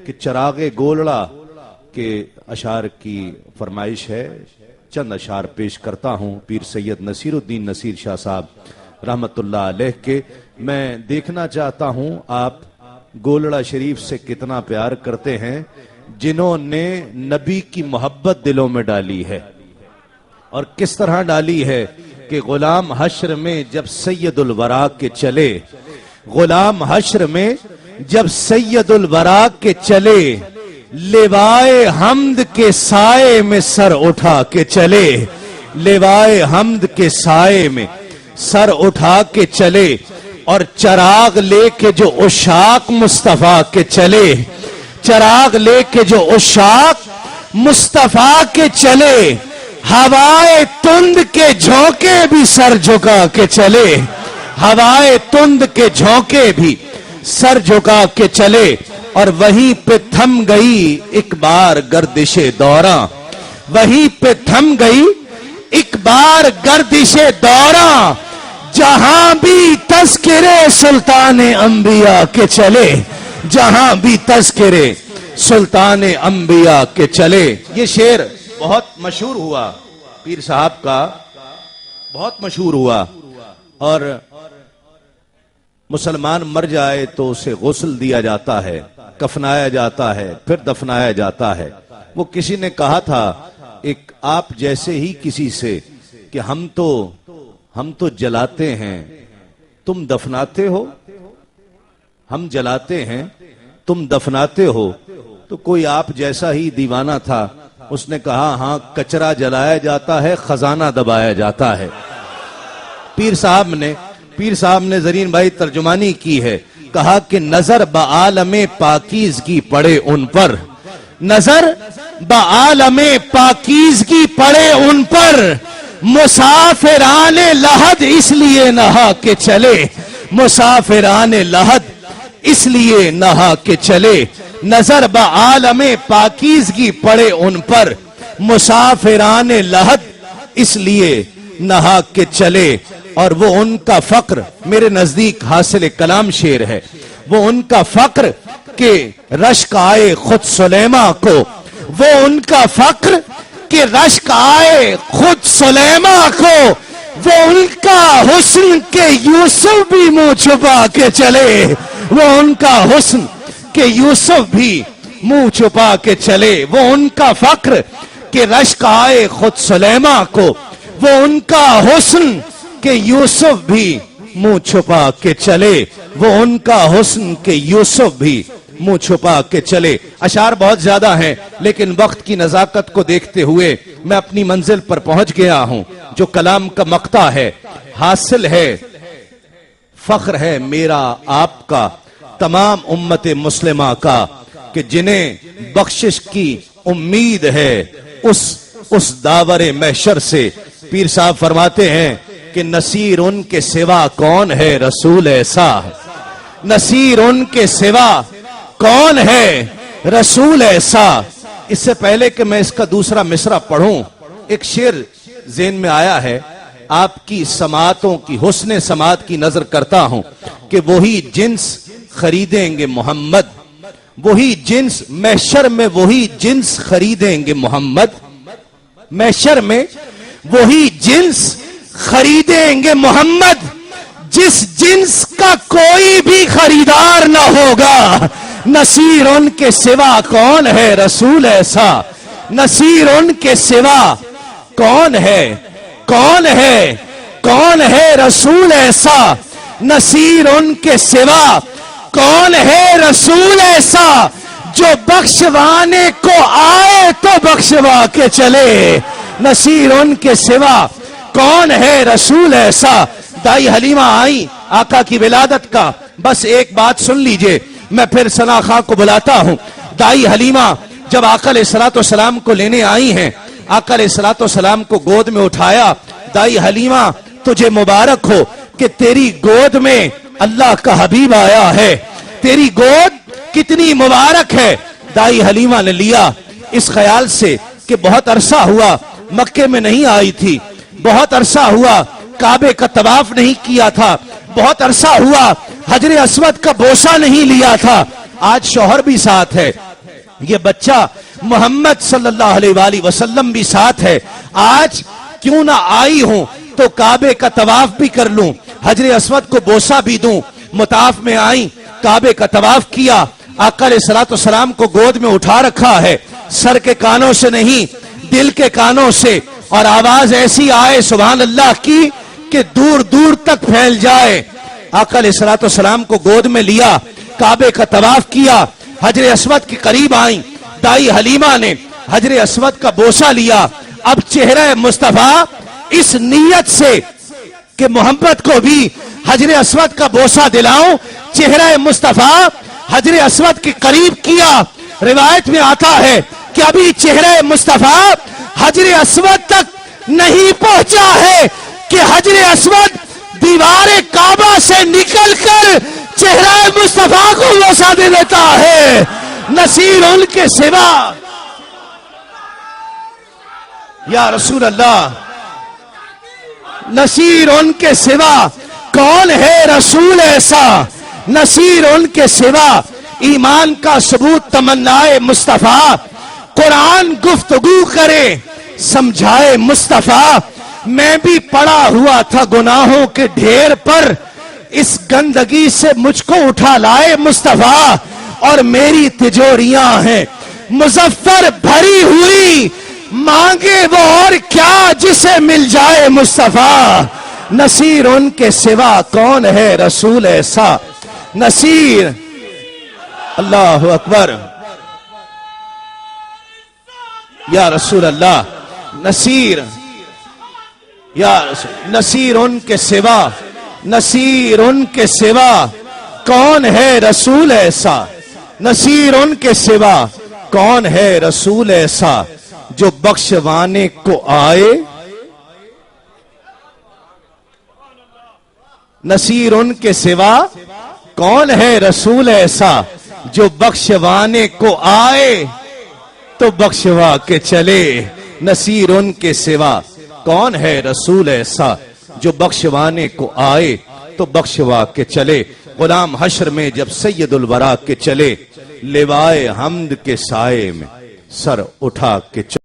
کہ چراغ گولڑا کے اشعار کی فرمائش ہے، چند اشعار پیش کرتا ہوں پیر سید نصیر الدین نصیر شاہ صاحب رحمت اللہ علیہ کے۔ میں دیکھنا چاہتا ہوں آپ گولڑا شریف سے کتنا پیار کرتے ہیں، جنہوں نے نبی کی محبت دلوں میں ڈالی ہے، اور کس طرح ڈالی ہے کہ غلام حشر میں جب سید الورا کے چلے، غلام حشر میں جب سید الورا کے چلے، لیوائے حمد کے سائے میں سر اٹھا کے چلے، لیوائے حمد کے سائے میں سر اٹھا کے چلے، اور چراغ لے کے جو عشاق مصطفیٰ کے چلے، چراغ لے کے جو عشاق مصطفیٰ کے چلے، ہوائے تند کے جھونکے بھی سر جھکا کے چلے، ہوائے تند کے جھونکے بھی سر جھکا کے چلے، اور وہیں پہ تھم گئی ایک بار گردش دوراں، وہیں پہ تھم گئی ایک بار گردش دوراں، جہاں بھی تذکرے سلطان انبیاء کے چلے، جہاں بھی تذکرے سلطان انبیاء کے چلے۔ یہ شعر بہت مشہور ہوا، پیر صاحب کا بہت مشہور ہوا، اور مسلمان مر جائے تو اسے غسل دیا جاتا ہے، کفنایا جاتا ہے، پھر دفنایا جاتا ہے۔ وہ کسی نے کہا تھا ایک آپ جیسے ہی کسی سے کہ ہم تو جلاتے ہیں، تم دفناتے ہو، ہم جلاتے ہیں تم دفناتے ہو، تو کوئی آپ جیسا ہی دیوانہ تھا، اس نے کہا ہاں کچرا جلایا جاتا ہے، خزانہ دبایا جاتا ہے۔ پیر صاحب نے زرین بھائی ترجمانی کی ہے، کہا کہ نظر بعالم پاکیزگی پڑے ان پر، نظر بعالم پاکیزگی پڑے ان پر، مسافران لحد اس لیے نہا کے چلے، مسافران لحد اس لیے نہا کے چلے، نظر بعالم پاکیزگی پڑے ان پر، مسافران لحد اس لیے نہا کے چلے۔ اور وہ ان کا فقر میرے نزدیک حاصل کلام شعر ہے، وہ ان کا فقر کہ رشک آئے خود سلیمہ کو، وہ ان کا فقر کہ رشک آئے خود سلیمہ کو، وہ ان کا حسن کہ یوسف بھی منہ چھپا کے چلے، وہ ان کا حسن کہ یوسف بھی منہ چھپا کے چلے، وہ ان کا فقر کہ رشک آئے خود سلیمہ کو، وہ ان کا حسن کہ یوسف بھی منہ چھپا کے چلے، وہ ان کا حسن کہ یوسف بھی منہ چھپا کے چلے۔ اشعار بہت زیادہ ہیں، لیکن وقت کی نزاکت کو دیکھتے ہوئے میں اپنی منزل پر پہنچ گیا ہوں۔ جو کلام کا مقطع ہے، حاصل ہے، فخر ہے میرا آپ کا، تمام امت مسلمہ کا، کہ جنہیں بخشش کی امید ہے اس داور محشر سے۔ پیر صاحب فرماتے ہیں کہ نصیر ان کے سوا کون ہے رسول ایسا، نصیر ان کے سوا کون ہے رسول ایسا۔ اس سے پہلے کہ میں اس کا دوسرا مصرع پڑھوں، ایک شعر ذہن میں آیا ہے، آپ کی سماعتوں کی حسن سماعت کی نظر کرتا ہوں کہ وہی جنس خریدیں گے محمد، وہی جنس محشر میں، وہی جنس خریدیں گے محمد، محشر میں وہی جنس خریدیں گے محمد، جس جنس کا کوئی بھی خریدار نہ ہوگا۔ نصیر ان کے سوا کون ہے رسول ایسا، نصیر ان کے سوا کون ہے، کون ہے، کون ہے رسول ایسا، نصیر ان کے سوا کون ہے رسول ایسا، جو بخشوانے کو آئے تو بخشوا کے چلے، نصیر ان کے سوا کون ہے رسول ایسا۔ دائی حلیمہ آئی آقا کی ولادت کا، بس ایک بات سن لیجئے، میں پھر ثنا خاں کو بلاتا ہوں۔ دائی حلیمہ جب آقا علیہ السلام کو لینے آئی ہیں، آقا علیہ السلام کو گود میں اٹھایا۔ دائی حلیمہ تجھے مبارک ہو کہ تیری گود میں اللہ کا حبیب آیا ہے، تیری گود کتنی مبارک ہے۔ دائی حلیمہ نے لیا اس خیال سے کہ بہت عرصہ ہوا مکے میں نہیں آئی تھی، بہت عرصہ ہوا کعبے کا طواف نہیں کیا تھا، بہت عرصہ ہوا حجر اسود کا بوسہ نہیں لیا تھا۔ آج شوہر بھی ساتھ ہے، یہ بچہ محمد صلی اللہ علیہ وآلہ وسلم بھی ساتھ ہے. آج کیوں نہ آئی ہوں تو کعبے کا طواف بھی کر لوں, حجر اسود کو بوسہ بھی دوں. مطاف میں آئی, کعبے کا طواف کیا, آقا علیہ الصلوۃ والسلام کو گود میں اٹھا رکھا ہے, سر کے کانوں سے نہیں دل کے کانوں سے, اور آواز ایسی آئے سبحان اللہ کی کہ دور دور تک پھیل جائے. آقا علیہ الصلوۃ والسلام کو گود میں لیا, کعبے کا طواف کیا, حجر اسود کے قریب آئیں, دائی حلیمہ نے حجر اسود کا بوسہ لیا. اب چہرہ مصطفیٰ اس نیت سے کہ محمد کو بھی حجر اسود کا بوسہ دلاؤں, چہرہ مصطفیٰ حجر اسود کے قریب کیا. روایت میں آتا ہے کہ ابھی چہرہ مصطفیٰ حجر اسود تک نہیں پہنچا ہے کہ حجر اسود دیوار کعبہ سے نکل کر چہرہ مصطفیٰ کو بوسہ دے دیتا ہے. نصیر ان کے سوا یا رسول اللہ, نصیر ان کے سوا کون ہے رسول ایسا, نصیر ان کے سوا ایمان کا ثبوت تمنائے مصطفیٰ. قرآن گفتگو کرے سمجھائے مصطفیٰ. میں بھی پڑا ہوا تھا گناہوں کے ڈھیر پر, اس گندگی سے مجھ کو اٹھا لائے مصطفیٰ. اور میری تجوریاں ہیں مظفر بھری ہوئی, مانگے وہ اور کیا جسے مل جائے مصطفیٰ. نصیر ان کے سوا کون ہے رسول ایسا, نصیر. اللہ اکبر یا رسول اللہ, نصیر یا رسول, نصیر ان کے سوا, نصیر ان کے سوا کون ہے رسول ایسا, نصیر ان کے سوا کون ہے رسول ایسا جو بخشوانے کو آئے. نصیر ان کے سوا کون ہے رسول ایسا جو بخشوانے کو آئے تو بخشوا کے چلے. نصیر ان کے سوا کون ہے رسول ایسا جو بخشوانے کو آئے تو بخشوا کے چلے. غلام حشر میں جب سید الورا کے چلے, لوائے حمد کے سائے میں سر اٹھا کے چلے.